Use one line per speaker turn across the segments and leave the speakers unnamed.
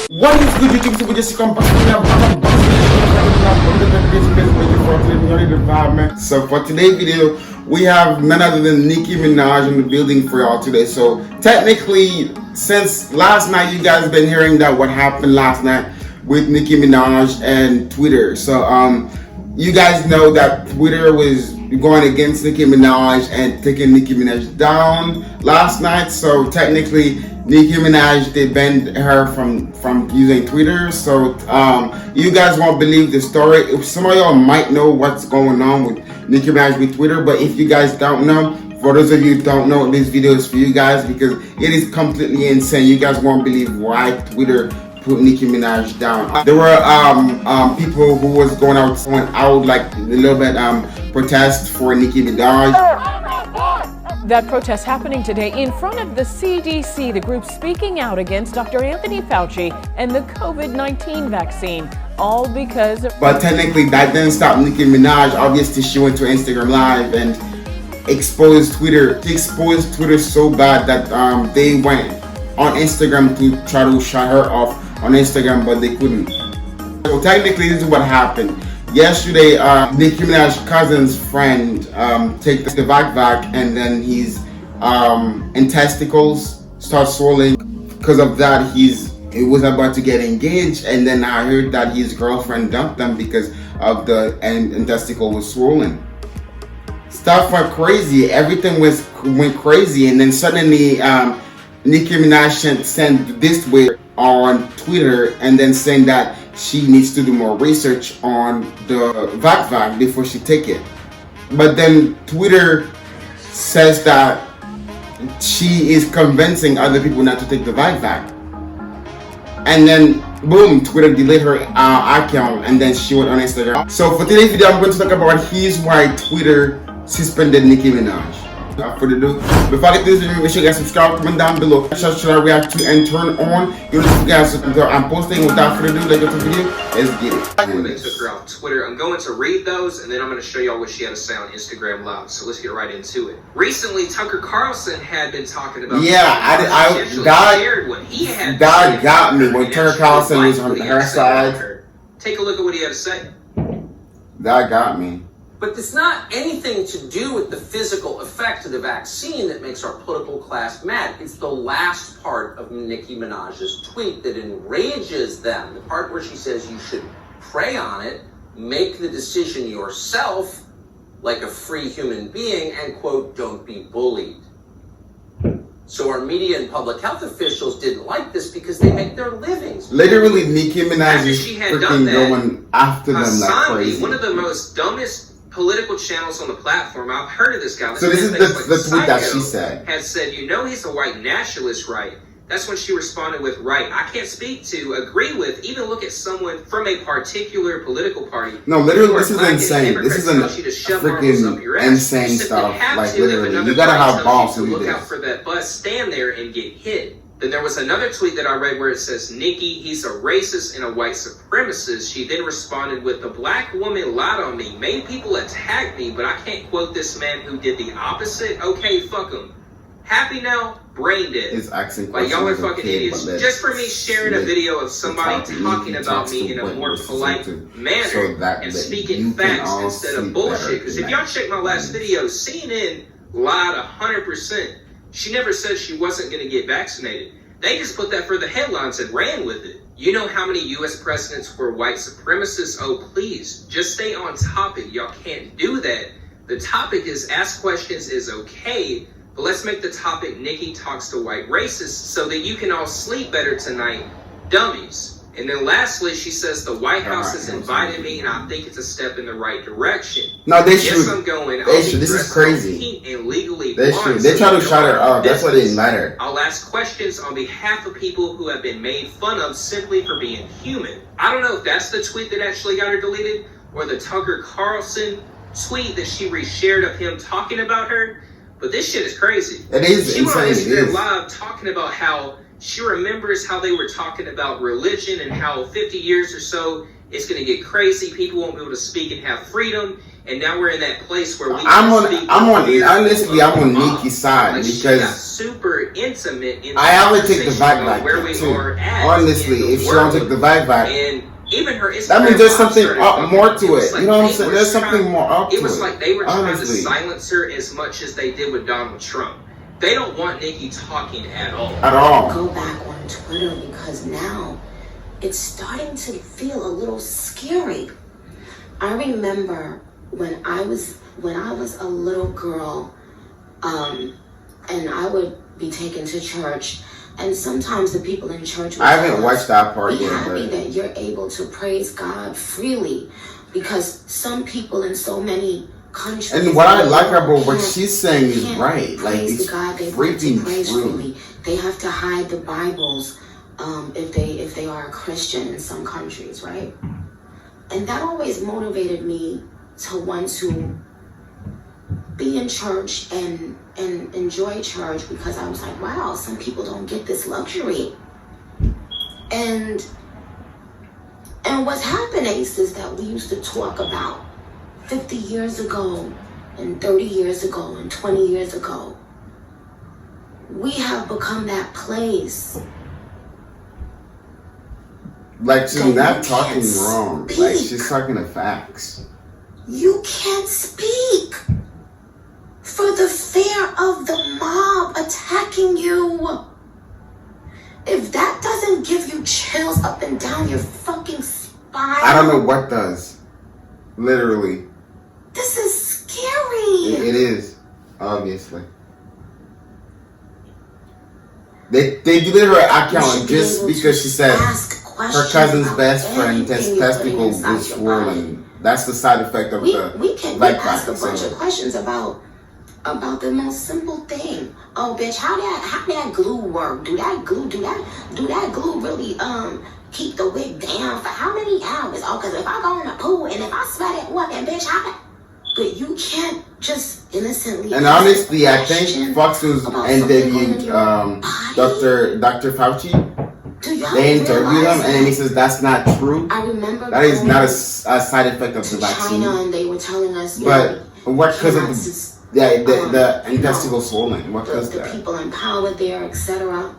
What is good, YouTube? So we just come back to So for today's video, we have none other than Nicki Minaj in the building for y'all today. So technically, since last night, you guys have been hearing that what happened last night with Nicki Minaj and Twitter. So you guys know that Twitter was going against Nicki Minaj and taking Nicki Minaj down last night. So technically, Nicki Minaj, they banned her from using Twitter. So you guys won't believe the story. If some of y'all might know what's going on with Nicki Minaj with Twitter, but if you guys don't know, for those of you who don't know, this video is for you guys because it is completely insane. You guys won't believe why Twitter put Nicki Minaj down. There were people who was going out like a little bit protest for Nicki Minaj.
That protest happening today in front of the CDC, the group speaking out against Dr. Anthony Fauci and the COVID-19 vaccine, all because...
But technically that didn't stop Nicki Minaj. Obviously she went to Instagram Live and exposed Twitter. She exposed Twitter so bad that they went on Instagram to try to shut her off on Instagram, but they couldn't. So technically this is what happened. Yesterday, Nicki Minaj's cousin's friend take the vac and then his testicles start swelling. Because of that, he was about to get engaged, and then I heard that his girlfriend dumped him because of the testicle was swollen. Stuff went crazy. Everything went crazy, and then suddenly Nicki Minaj sent this tweet on Twitter, and then saying that she needs to do more research on the vac before she take it. But then Twitter says that she is convincing other people not to take the vac. And then boom, Twitter deleted her account, and then she went on Instagram. So for today's video, I'm going to talk about here's why Twitter suspended Nicki Minaj. Without further ado, before I get this video, make sure you guys subscribe, comment down below, should I react to, and turn on your notifications until I'm posting. Without further ado, let's get to the video. Let's get it.
They took her off Twitter. I'm going to read those, and then I'm going to show y'all what she had to say on Instagram Live. So let's get right into it. Recently, Tucker Carlson had been talking about...
Yeah, that got me when Tucker Carlson was on her side.
Take a look at what he had to say.
That got me.
But it's not anything to do with the physical effect of the vaccine that makes our political class mad. It's the last part of Nicki Minaj's tweet that enrages them. The part where she says you should pray on it, make the decision yourself like a free human being, and quote, don't be bullied. So our media and public health officials didn't like this because they make their livings.
Literally, Nicki Minaj is freaking going after them like crazy.
One of the most dumbest political channels on the platform. I've heard of this guy.
So this is the tweet that she said.
Had said, you know, he's a white nationalist, right? That's when she responded with, right. I can't speak to, agree with, even look at someone from a particular political party.
No, literally, this is insane. This is freaking insane stuff. Like, literally, you gotta have balls to do this.
Look out for that bus, stand there and get hit. Then there was another tweet that I read where it says, Nicki, he's a racist and a white supremacist. She then responded with, the black woman lied on me. Many people attacked me, but I can't quote this man who did the opposite. Okay, fuck him. Happy now? Brain dead.
His accent
like, y'all are fucking idiots. Just for me sharing a video of somebody talking about me in a more polite manner and speaking facts instead of bullshit. Because if y'all check my last video, CNN lied 100%. She never said she wasn't going to get vaccinated. They just put that for the headlines and ran with it. You know how many U.S. presidents were white supremacists? Oh, please, just stay on topic. Y'all can't do that. The topic is ask questions is okay, but let's make the topic Nicki talks to white racists so that you can all sleep better tonight, dummies. And then lastly, she says the White House has invited me, and I think it's a step in the right direction.
No, they should.
Yes, I'm going.
They should. This is crazy.
And legally
they should. They try to shut her up. That's why they invite her.
I'll ask questions on behalf of people who have been made fun of simply for being human. I don't know if that's the tweet that actually got her deleted, or the Tucker Carlson tweet that she reshared of him talking about her. But this shit is crazy.
It is
she
insane.
Went on Instagram Live talking about how she remembers how they were talking about religion and how 50 years or so It's going to get crazy. People won't be able to speak and have freedom. And now we're in that place where we
honestly, I'm on Nicki's side, because
she got super intimate in
I always take the vibe back
where we
too.
are at.
Honestly, if she don't take the vibe back,
and even her Instagram,
that means there's something more to it.
Like,
you know what I'm saying? There's something more up to it.
It was like they were trying to silence her as much as they did with Donald Trump. They don't want Nicki talking at all.
At all.
Go back on Twitter, because now it's starting to feel a little scary. I remember when I was a little girl, and I would be taken to church, and sometimes the people in church would
I haven't watched that part
be
yet.
happy that you're able to praise God freely, because some people in so many countries.
And what I like about what she's saying is right. Like, it's
God, they
freaking
praise
true.
freely. They have to hide the Bibles if they are a Christian in some countries, right? And that always motivated me to want to be in church and enjoy church, because I was like, wow, some people don't get this luxury. And what's happening is that we used to talk about 50 years ago and 30 years ago and 20 years ago. We have become that place.
Like, she's not talking wrong. Like, she's talking the facts.
You can't speak for the fear of the mob attacking you. If that doesn't give you chills up and down your fucking spine,
I don't know what does. Literally.
This is scary.
It is, obviously. They deleted her account just because she said her cousin's best friend testicle was swollen. That's the side effect of the
we can ask a bunch of questions about the most simple thing. Oh, bitch, how that glue work? Do that glue really keep the wig down for how many hours? Oh, because if I go in the pool and if I sweat it, what, then bitch, how that? But you can't just innocently.
And honestly, I think Fox News interviewed Dr. Fauci. They interviewed him, and he says that's not true.
I remember
that is not a side effect of the vaccine.
China, and they were telling us,
but what because of the intestinal swollen? What because
the people in power there, etc.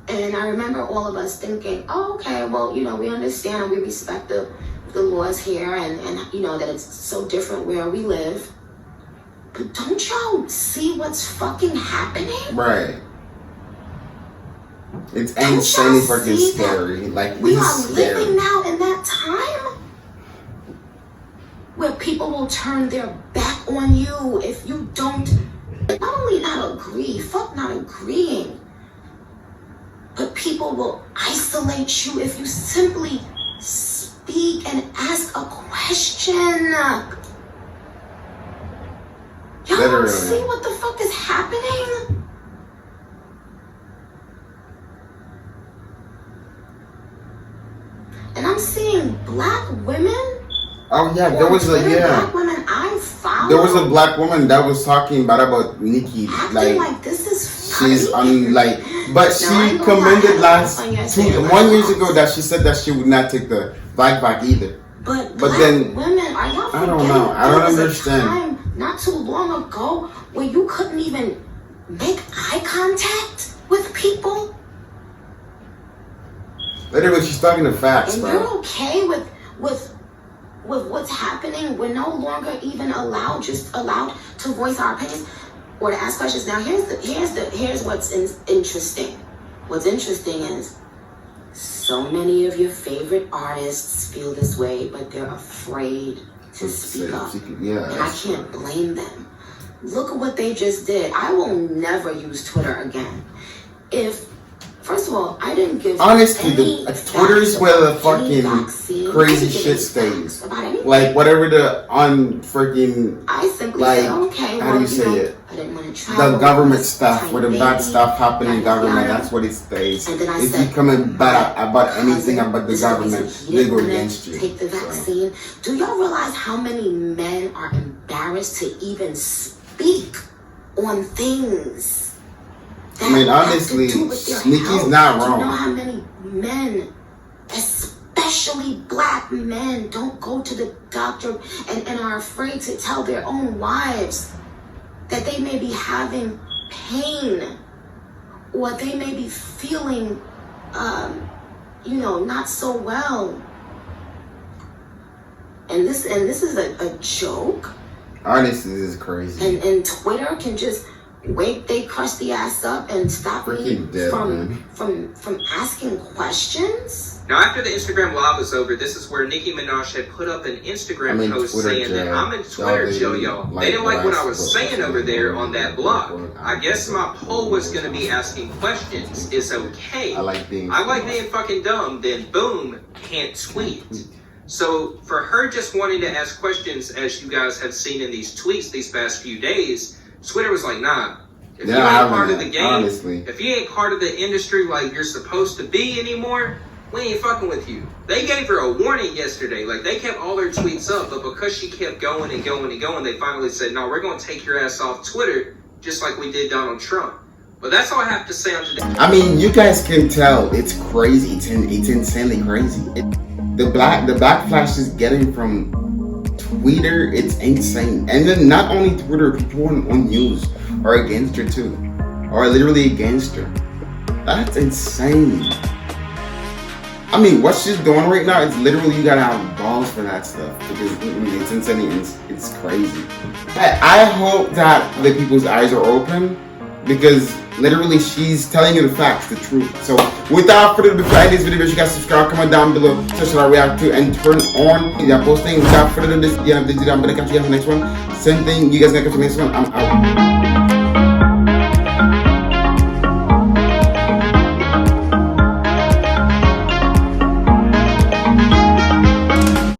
And I remember all of us thinking, oh, okay, well, we understand and we respect the laws here, and that it's so different where we live. But don't y'all see what's fucking happening?
Right. It's insanely freaking scary. Like,
we are living now in that time where people will turn their back on you if you don't not only not agree, fuck not agreeing, but people will isolate you if you simply speak and ask a question. Y'all don't see what the fuck is happening? And I'm seeing black women.
Oh yeah, there was
black women I followed.
There was a black woman that was talking about Nicki,
like this is funny.
She's but she commented 1 year ago that she said that she would not take the back either.
But
then
women, are y'all
I don't know. I don't understand.
Time not too long ago where you couldn't even make eye contact with people.
Literally, she's talking the facts,
and
bro.
You're okay with what's happening. We're no longer even allowed to voice our opinions or to ask questions. Now here's what's interesting. What's interesting is so many of your favorite artists feel this way, but they're afraid to speak up.
Yeah,
and I can't blame them. Look at what they just did. I will never use Twitter again. First of all, I didn't give
honestly, Twitter is where the fucking crazy shit stays. Like, whatever the unfreaking,
I simply said, okay,
how do you say it?
I didn't want to travel.
The government stuff, where the bad stuff happening in government, that's what it stays. If you come in bad about anything about the government, they go against you.
Take the vaccine. Do y'all realize how many men are embarrassed to even speak on things?
I mean, honestly, Nicki's not wrong.
Do you know how many men, especially especially black men, don't go to the doctor and are afraid to tell their own wives that they may be having pain or they may be feeling, not so well. And this is a joke.
Honestly, this is crazy.
And Twitter can just wake they crusty ass up and stop me from asking questions.
Now, after the Instagram Live was over, this is where Nicki Minaj had put up an Instagram post
Twitter
saying that I'm in Twitter jail, y'all. They didn't like what I was saying over there on that block. I guess my poll was going to be asking questions. It's okay. I like being fucking dumb. Then boom, can't tweet. So for her just wanting to ask questions, as you guys have seen in these tweets these past few days, Twitter was like, nah. If you ain't part of the game, honestly. If you ain't part of the industry like you're supposed to be anymore, we ain't fucking with you. They gave her a warning yesterday. Like, they kept all her tweets up, but because she kept going and going and going, they finally said, no, we're going to take your ass off Twitter, just like we did Donald Trump. But that's all I have to say on today.
I mean, you guys can tell it's crazy. It's insanely crazy. The backlash is getting from Twitter, it's insane. And then not only Twitter, people on news are against her too. Are literally against her. That's insane. I mean, what she's doing right now, it's literally, you gotta have balls for that stuff. Because it's insane, it's crazy. I hope that the people's eyes are open. Because literally she's telling you the facts, the truth. So without further ado, before I end this video, you guys subscribe, comment down below, such that I react to, and turn on the posting. Without further ado, I'm gonna catch you guys in the next one. Same thing, you guys gonna catch the next one. I'm out.